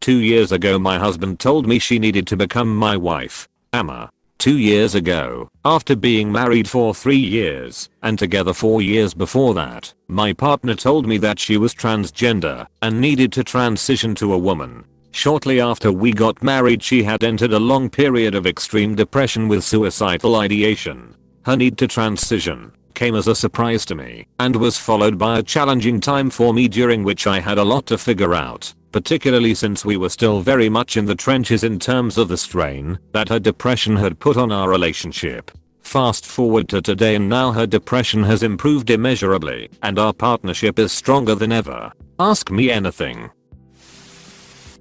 2 years ago my husband told me she needed to become my wife. Emma. 2 years ago, after being married for 3 years and together 4 years before that, my partner told me that she was transgender and needed to transition to a woman. Shortly after we got married she had entered a long period of extreme depression with suicidal ideation. Her need to transition came as a surprise to me and was followed by a challenging time for me during which I had a lot to figure out, particularly since we were still very much in the trenches in terms of the strain that her depression had put on our relationship. Fast forward to today and now her depression has improved immeasurably and our partnership is stronger than ever. Ask me anything.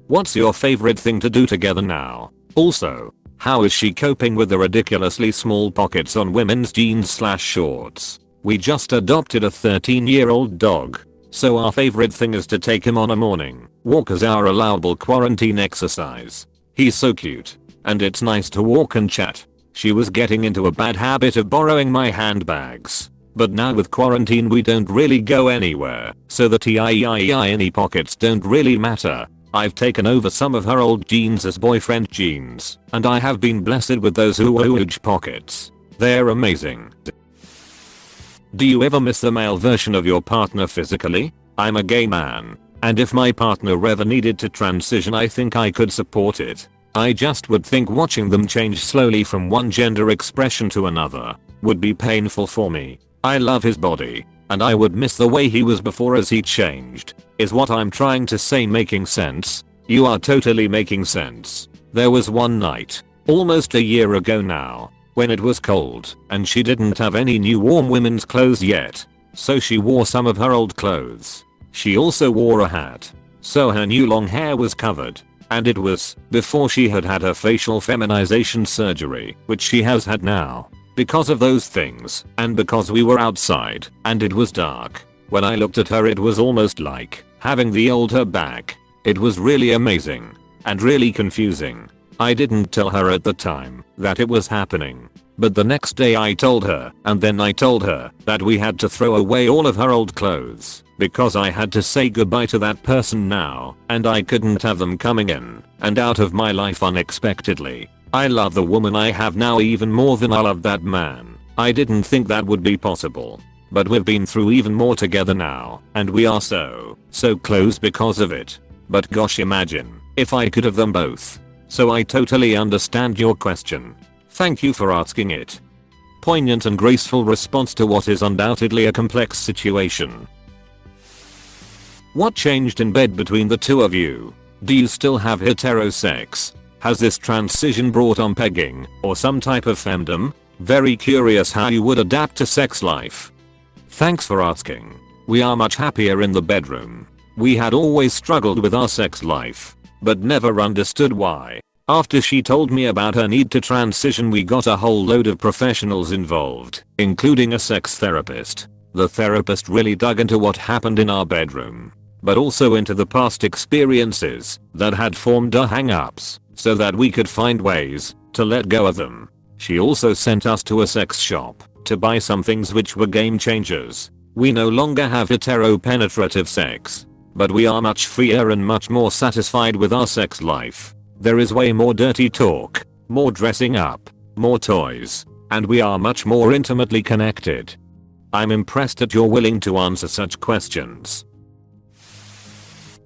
What's your favorite thing to do together now? Also, how is she coping with the ridiculously small pockets on women's jeans/shorts? We just adopted a 13-year-old dog, so our favorite thing is to take him on a morning walk as our allowable quarantine exercise. He's so cute, and it's nice to walk and chat. She was getting into a bad habit of borrowing my handbags, but now with quarantine we don't really go anywhere, so the tiny pockets don't really matter. I've taken over some of her old jeans as boyfriend jeans, and I have been blessed with those huge pockets. They're amazing. Do you ever miss the male version of your partner physically? I'm a gay man, and if my partner ever needed to transition I think I could support it. I just would think watching them change slowly from one gender expression to another would be painful for me. I love his body, and I would miss the way he was before as he changed. Is what I'm trying to say making sense? You are totally making sense. There was one night, almost a year ago now, when it was cold and she didn't have any new warm women's clothes yet, so she wore some of her old clothes. She also wore a hat, so her new long hair was covered, and it was before she had had her facial feminization surgery, which she has had now. Because of those things, and because we were outside and it was dark, when I looked at her it was almost like having the old her back. It was really amazing and really confusing. I didn't tell her at the time that it was happening, but the next day I told her, and then I told her that we had to throw away all of her old clothes because I had to say goodbye to that person now, and I couldn't have them coming in and out of my life unexpectedly. I love the woman I have now even more than I love that man. I didn't think that would be possible, but we've been through even more together now, and we are so close because of it. But gosh, imagine if I could have them both. So I totally understand your question. Thank you for asking it. Poignant and graceful response to what is undoubtedly a complex situation. What changed in bed between the two of you? Do you still have hetero sex? Has this transition brought on pegging or some type of femdom? Very curious how you would adapt to sex life. Thanks for asking. We are much happier in the bedroom. We had always struggled with our sex life, but never understood why. After she told me about her need to transition we got a whole load of professionals involved, including a sex therapist. The therapist really dug into what happened in our bedroom, but also into the past experiences that had formed our hang-ups, so that we could find ways to let go of them. She also sent us to a sex shop to buy some things which were game changers. We no longer have hetero penetrative sex, but we are much freer and much more satisfied with our sex life. There is way more dirty talk, more dressing up, more toys, and we are much more intimately connected. I'm impressed that you're willing to answer such questions.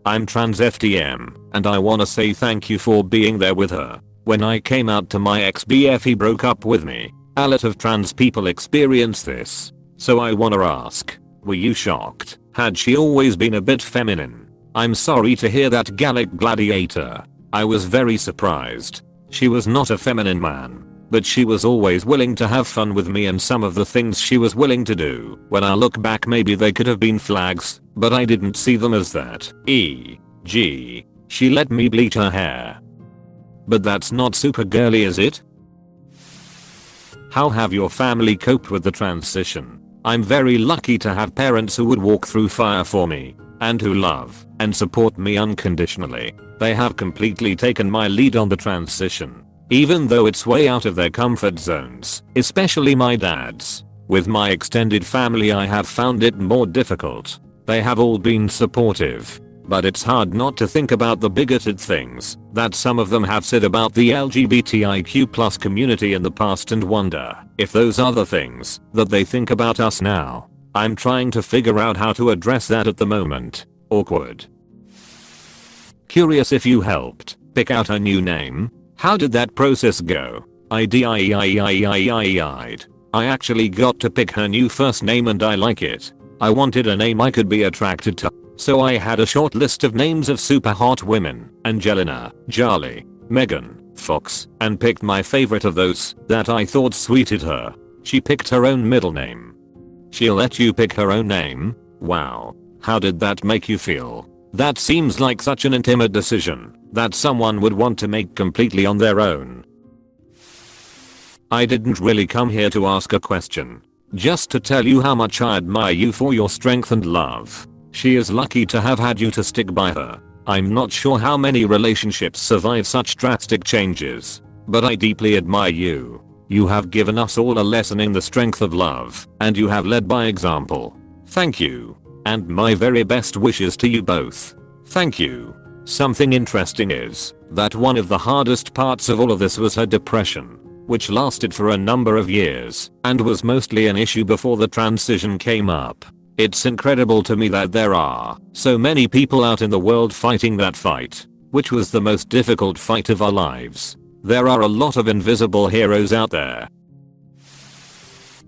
I'm trans FTM, and I wanna say thank you for being there with her. When I came out to my ex-BF he broke up with me. A lot of trans people experience this, so I wanna ask, were you shocked? Had she always been a bit feminine? I'm sorry to hear that, Gallic Gladiator. I was very surprised. She was not a feminine man, but she was always willing to have fun with me, and some of the things she was willing to do, when I look back maybe they could have been flags, but I didn't see them as that. E.g., she let me bleach her hair. But that's not super girly, is it? How have your family coped with the transition? I'm very lucky to have parents who would walk through fire for me, and who love and support me unconditionally. They have completely taken my lead on the transition, even though it's way out of their comfort zones, especially my dad's. With my extended family I have found it more difficult. They have all been supportive, but it's hard not to think about the bigoted things that some of them have said about the LGBTIQ+ community in the past and wonder if those are the things that they think about us now. I'm trying to figure out how to address that at the moment. Awkward. Curious if you helped pick out a new name? How did that process go? I actually got to pick her new first name and I like it. I wanted a name I could be attracted to. So I had a short list of names of super hot women: Angelina, Charlie, Megan, Fox, and picked my favorite of those that I thought suited her. She picked her own middle name. She'll let you pick her own name? Wow. How did that make you feel? That seems like such an intimate decision that someone would want to make completely on their own. I didn't really come here to ask a question. Just to tell you how much I admire you for your strength and love. She is lucky to have had you to stick by her. I'm not sure how many relationships survive such drastic changes, but I deeply admire you. You have given us all a lesson in the strength of love, and you have led by example. Thank you. And my very best wishes to you both. Thank you. Something interesting is that one of the hardest parts of all of this was her depression, which lasted for a number of years and was mostly an issue before the transition came up. It's incredible to me that there are so many people out in the world fighting that fight, which was the most difficult fight of our lives. There are a lot of invisible heroes out there.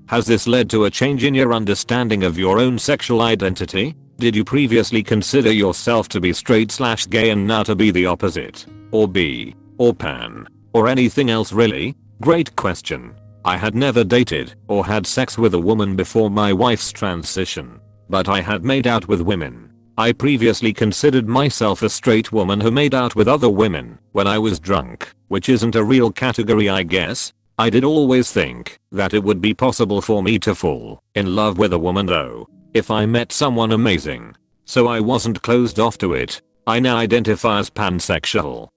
Has this led to a change in your understanding of your own sexual identity? Did you previously consider yourself to be straight/gay and now to be the opposite? Or bi? Or pan? Or anything else really? Great question. I had never dated or had sex with a woman before my wife's transition, but I had made out with women. I previously considered myself a straight woman who made out with other women when I was drunk, which isn't a real category I guess. I did always think that it would be possible for me to fall in love with a woman though, if I met someone amazing. So I wasn't closed off to it. I now identify as pansexual.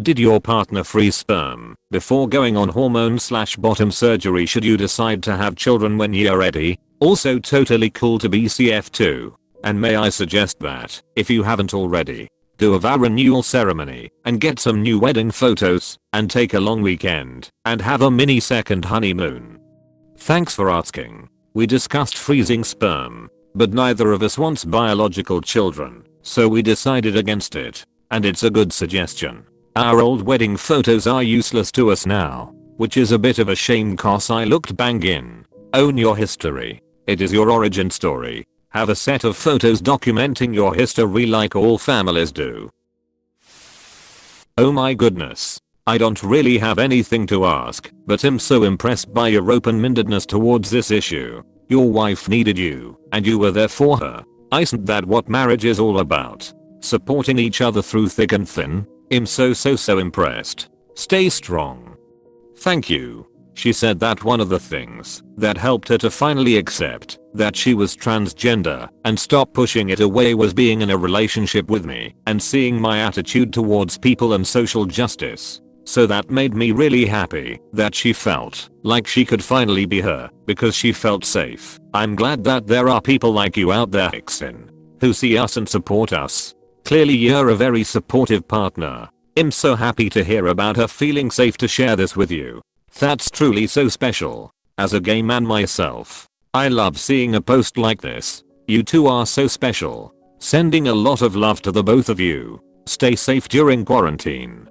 Did your partner freeze sperm before going on hormone/bottom surgery should you decide to have children when you're ready? Also totally cool to be CF2. And may I suggest that, if you haven't already, do a vow renewal ceremony and get some new wedding photos and take a long weekend and have a mini second honeymoon. Thanks for asking. We discussed freezing sperm, but neither of us wants biological children, so we decided against it. And it's a good suggestion. Our old wedding photos are useless to us now, which is a bit of a shame cause I looked bangin'. Own your history. It is your origin story. Have a set of photos documenting your history like all families do. Oh my goodness. I don't really have anything to ask, but I'm so impressed by your open-mindedness towards this issue. Your wife needed you, and you were there for her. Isn't that what marriage is all about? Supporting each other through thick and thin? I'm so impressed. Stay strong. Thank you. She said that one of the things that helped her to finally accept that she was transgender and stop pushing it away was being in a relationship with me and seeing my attitude towards people and social justice. So that made me really happy that she felt like she could finally be her because she felt safe. I'm glad that there are people like you out there, Ixin, who see us and support us. Clearly you're a very supportive partner. I'm so happy to hear about her feeling safe to share this with you. That's truly so special. As a gay man myself, I love seeing a post like this. You two are so special. Sending a lot of love to the both of you. Stay safe during quarantine.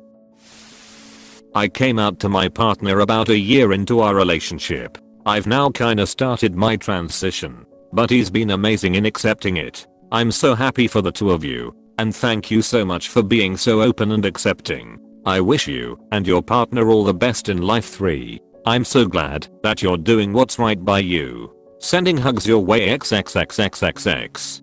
I came out to my partner about a year into our relationship. I've now kinda started my transition, but he's been amazing in accepting it. I'm so happy for the two of you. And thank you so much for being so open and accepting. I wish you and your partner all the best in life 3. I'm so glad that you're doing what's right by you. Sending hugs your way XXXXXX.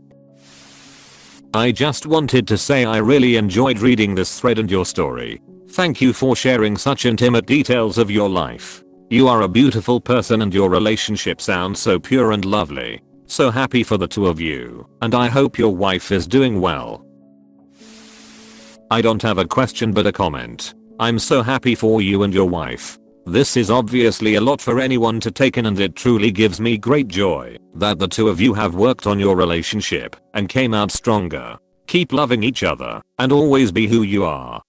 I just wanted to say I really enjoyed reading this thread and your story. Thank you for sharing such intimate details of your life. You are a beautiful person and your relationship sounds so pure and lovely. So happy for the two of you, and I hope your wife is doing well. I don't have a question but a comment. I'm so happy for you and your wife. This is obviously a lot for anyone to take in, and it truly gives me great joy that the two of you have worked on your relationship and came out stronger. Keep loving each other and always be who you are.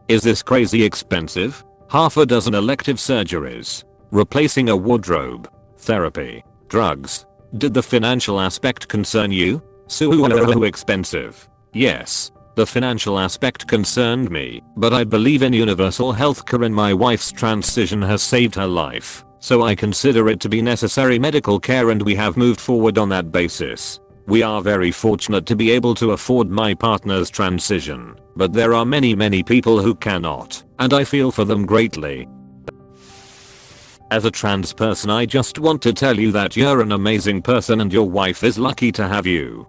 Is this crazy expensive? Half a dozen elective surgeries, replacing a wardrobe, therapy, drugs. Did the financial aspect concern you? So expensive. Yes, the financial aspect concerned me, but I believe in universal healthcare and my wife's transition has saved her life, so I consider it to be necessary medical care and we have moved forward on that basis. We are very fortunate to be able to afford my partner's transition, but there are many people who cannot, and I feel for them greatly. As a trans person, I just want to tell you that you're an amazing person and your wife is lucky to have you.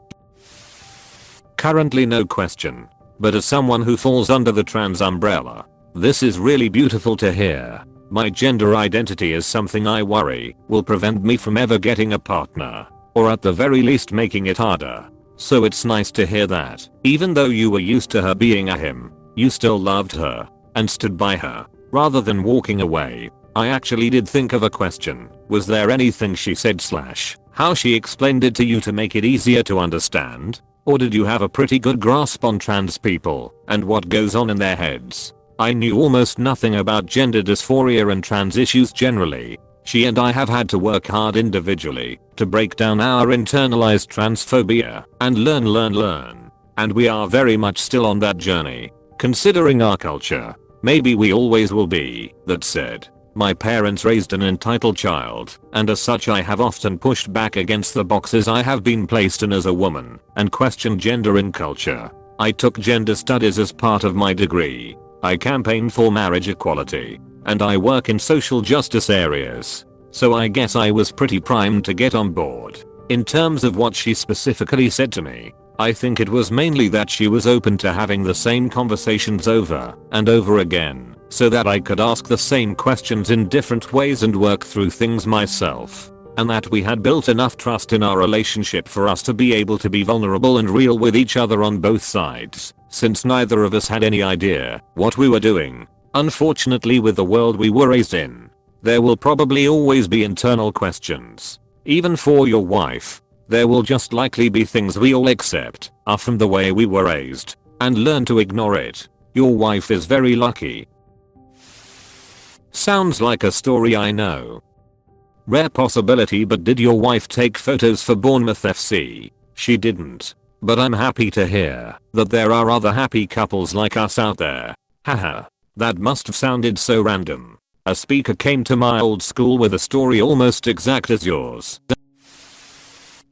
Currently no question, but as someone who falls under the trans umbrella, this is really beautiful to hear. My gender identity is something I worry will prevent me from ever getting a partner, or at the very least making it harder. So it's nice to hear that, even though you were used to her being a him, you still loved her and stood by her, rather than walking away. I actually did think of a question. Was there anything she said / how she explained it to you to make it easier to understand? Or did you have a pretty good grasp on trans people and what goes on in their heads? I knew almost nothing about gender dysphoria and trans issues generally. She and I have had to work hard individually to break down our internalized transphobia and learn. And we are very much still on that journey. Considering our culture, maybe we always will be. That said, my parents raised an entitled child, and as such I have often pushed back against the boxes I have been placed in as a woman and questioned gender in culture. I took gender studies as part of my degree. I campaigned for marriage equality, and I work in social justice areas. So I guess I was pretty primed to get on board. In terms of what she specifically said to me, I think it was mainly that she was open to having the same conversations over and over again, so that I could ask the same questions in different ways and work through things myself. And that we had built enough trust in our relationship for us to be able to be vulnerable and real with each other on both sides, since neither of us had any idea what we were doing. Unfortunately, with the world we were raised in, there will probably always be internal questions. Even for your wife, there will just likely be things we all accept are from the way we were raised and learn to ignore it. Your wife is very lucky. Sounds like a story I know. Rare possibility, but did your wife take photos for Bournemouth FC? She didn't. But I'm happy to hear that there are other happy couples like us out there. Haha. That must have sounded so random. A speaker came to my old school with a story almost exact as yours.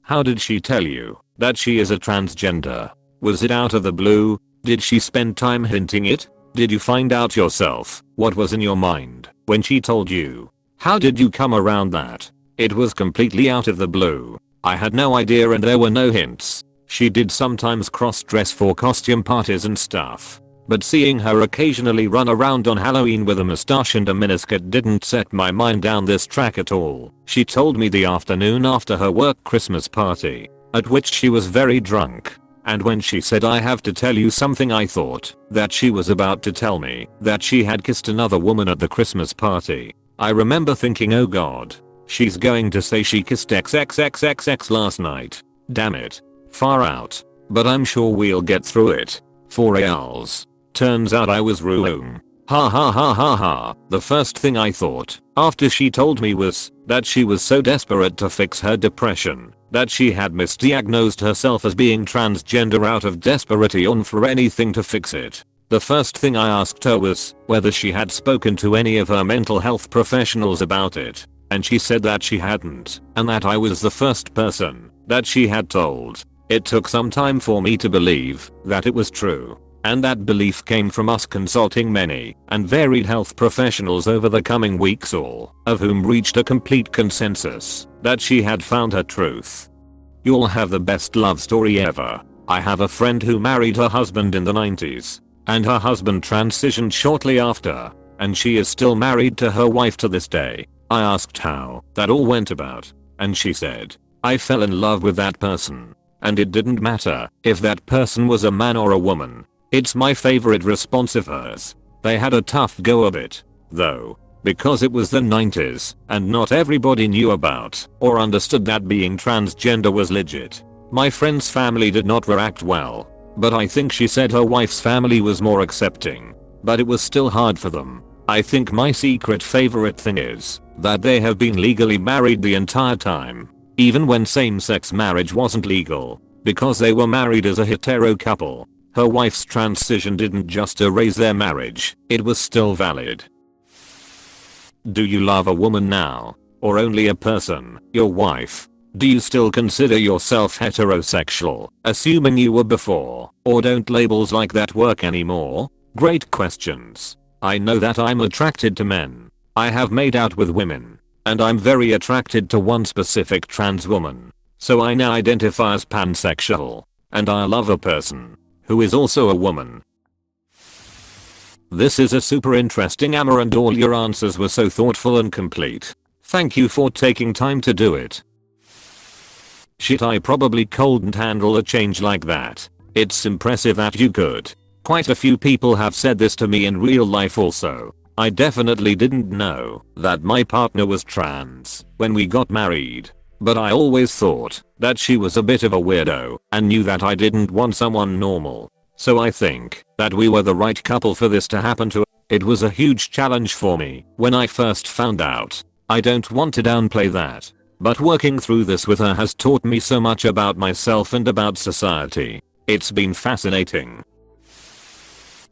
How did she tell you that she is a transgender? Was it out of the blue? Did she spend time hinting it? Did you find out yourself what was in your mind when she told you? How did you come around that? It was completely out of the blue. I had no idea and there were no hints. She did sometimes cross-dress for costume parties and stuff. But seeing her occasionally run around on Halloween with a mustache and a miniskirt didn't set my mind down this track at all. She told me the afternoon after her work Christmas party, at which she was very drunk. And when she said, "I have to tell you something," I thought that she was about to tell me that she had kissed another woman at the Christmas party. I remember thinking, oh god, she's going to say she kissed XXXXX last night. Damn it. Far out. But I'm sure we'll get through it. For reals. Turns out I was wrong. Ha ha ha ha ha. The first thing I thought after she told me was that she was so desperate to fix her depression that she had misdiagnosed herself as being transgender out of desperation for anything to fix it. The first thing I asked her was whether she had spoken to any of her mental health professionals about it, and she said that she hadn't, and that I was the first person that she had told. It took some time for me to believe that it was true, and that belief came from us consulting many and varied health professionals over the coming weeks, all of whom reached a complete consensus that she had found her truth. You'll have the best love story ever. I have a friend who married her husband in the 90s, and her husband transitioned shortly after, and she is still married to her wife to this day. I asked how that all went about, and she said, "I fell in love with that person, and it didn't matter if that person was a man or a woman." It's my favorite response of hers. They had a tough go of it. though. Because it was the 90s, and not everybody knew about or understood that being transgender was legit. My friend's family did not react well, but I think she said her wife's family was more accepting. But it was still hard for them. I think my secret favorite thing is that they have been legally married the entire time, even when same-sex marriage wasn't legal, because they were married as a hetero couple. Her wife's transition didn't just erase their marriage, it was still valid. Do you love a woman now? Or only a person, your wife? Do you still consider yourself heterosexual, assuming you were before? Or don't labels like that work anymore? Great questions. I know that I'm attracted to men. I have made out with women. And I'm very attracted to one specific trans woman. So I now identify as pansexual. And I love a person who is also a woman. This is a super interesting Amma, and all your answers were so thoughtful and complete. Thank you for taking time to do it. Shit, I probably couldn't handle a change like that. It's impressive that you could. Quite a few people have said this to me in real life also. I definitely didn't know that my partner was trans when we got married. But I always thought that she was a bit of a weirdo and knew that I didn't want someone normal. So I think that we were the right couple for this to happen to. It was a huge challenge for me when I first found out. I don't want to downplay that. But working through this with her has taught me so much about myself and about society. It's been fascinating.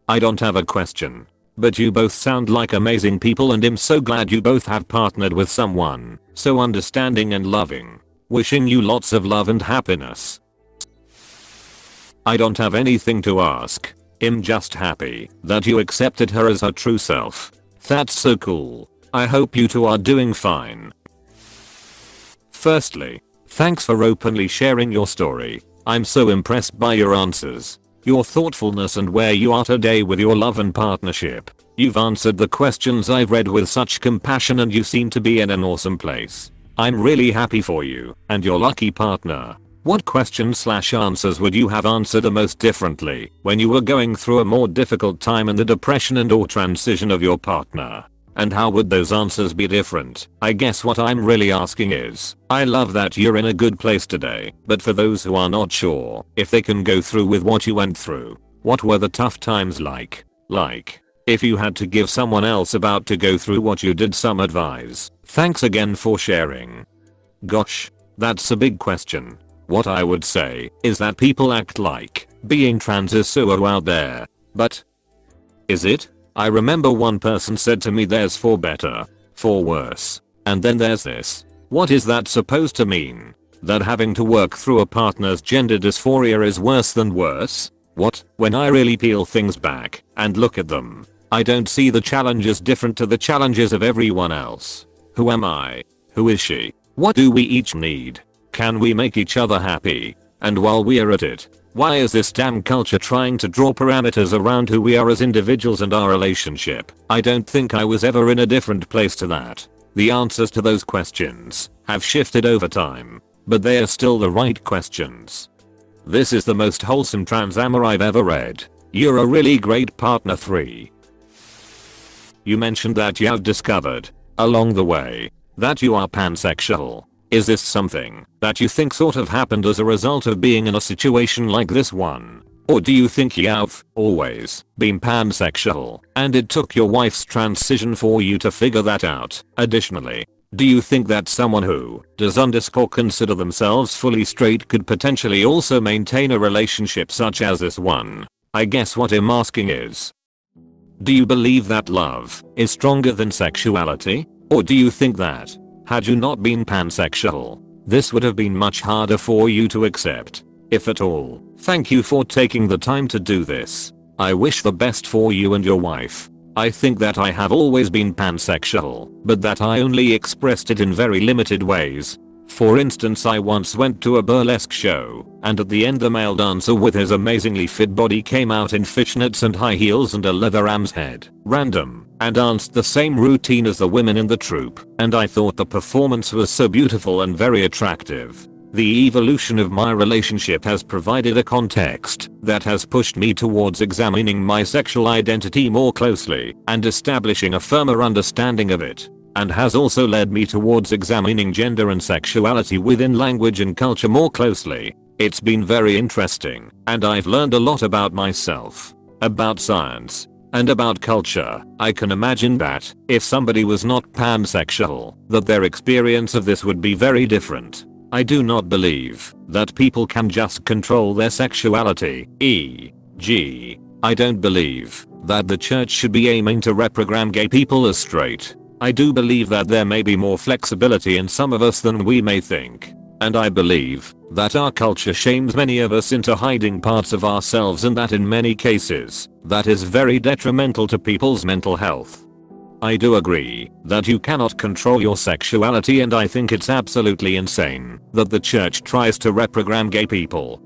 I don't have a question. But you both sound like amazing people, and I'm so glad you both have partnered with someone so understanding and loving. Wishing you lots of love and happiness. I don't have anything to ask. I'm just happy that you accepted her as her true self. That's so cool. I hope you two are doing fine. Firstly, thanks for openly sharing your story. I'm so impressed by your answers, your thoughtfulness, and where you are today with your love and partnership. You've answered the questions I've read with such compassion, and you seem to be in an awesome place. I'm really happy for you and your lucky partner. What questions/answers would you have answered the most differently when you were going through a more difficult time in the depression and/or transition of your partner? And how would those answers be different? I guess what I'm really asking is, I love that you're in a good place today, but for those who are not sure if they can go through with what you went through, what were the tough times like? Like, if you had to give someone else about to go through what you did some advice. Thanks again for sharing. Gosh, that's a big question. What I would say is that people act like being trans is so out there. But is it? I remember one person said to me, there's for better, for worse, and then there's this. What is that supposed to mean? That having to work through a partner's gender dysphoria is worse than worse? What? When I really peel things back and look at them, I don't see the challenges different to the challenges of everyone else. Who am I? Who is she? What do we each need? Can we make each other happy? And while we're at it, why is this damn culture trying to draw parameters around who we are as individuals and our relationship? I don't think I was ever in a different place to that. The answers to those questions have shifted over time, but they are still the right questions. This is the most wholesome trans Amma I've ever read. You're a really great partner. 3. You mentioned that you have discovered, along the way, that you are pansexual. Is this something that you think sort of happened as a result of being in a situation like this one? Or do you think you've always been pansexual and it took your wife's transition for you to figure that out? Additionally, do you think that someone who does consider themselves fully straight could potentially also maintain a relationship such as this one? I guess what I'm asking is, do you believe that love is stronger than sexuality? Or do you think that, had you not been pansexual, this would have been much harder for you to accept, if at all? Thank you for taking the time to do this. I wish the best for you and your wife. I think that I have always been pansexual, but that I only expressed it in very limited ways. For instance, I once went to a burlesque show, and at the end the male dancer with his amazingly fit body came out in fishnets and high heels and a leather ram's head, random, and danced the same routine as the women in the troupe, and I thought the performance was so beautiful and very attractive. The evolution of my relationship has provided a context that has pushed me towards examining my sexual identity more closely and establishing a firmer understanding of it, and has also led me towards examining gender and sexuality within language and culture more closely. It's been very interesting, and I've learned a lot about myself, about science, and about culture. I can imagine that, if somebody was not pansexual, that their experience of this would be very different. I do not believe that people can just control their sexuality, e.g. I don't believe that the church should be aiming to reprogram gay people as straight. I do believe that there may be more flexibility in some of us than we may think. And I believe that our culture shames many of us into hiding parts of ourselves, and that in many cases, that is very detrimental to people's mental health. I do agree that you cannot control your sexuality, and I think it's absolutely insane that the church tries to reprogram gay people.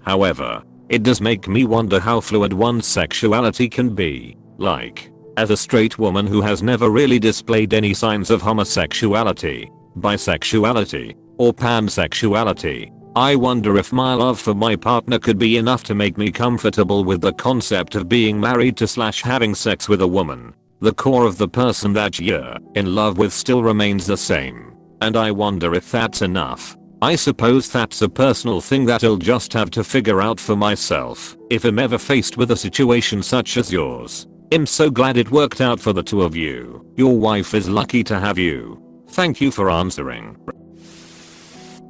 However, it does make me wonder how fluid one's sexuality can be. Like, as a straight woman who has never really displayed any signs of homosexuality, bisexuality, or pansexuality, I wonder if my love for my partner could be enough to make me comfortable with the concept of being married to / having sex with a woman. The core of the person that you're in love with still remains the same, and I wonder if that's enough. I suppose that's a personal thing that I'll just have to figure out for myself if I'm ever faced with a situation such as yours. I'm so glad it worked out for the two of you. Your wife is lucky to have you. Thank you for answering.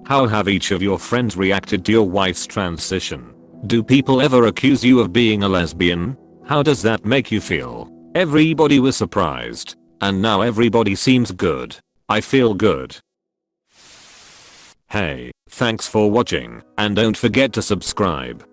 How have each of your friends reacted to your wife's transition? Do people ever accuse you of being a lesbian? How does that make you feel? Everybody was surprised, and now everybody seems good. I feel good. Hey, thanks for watching, and don't forget to subscribe.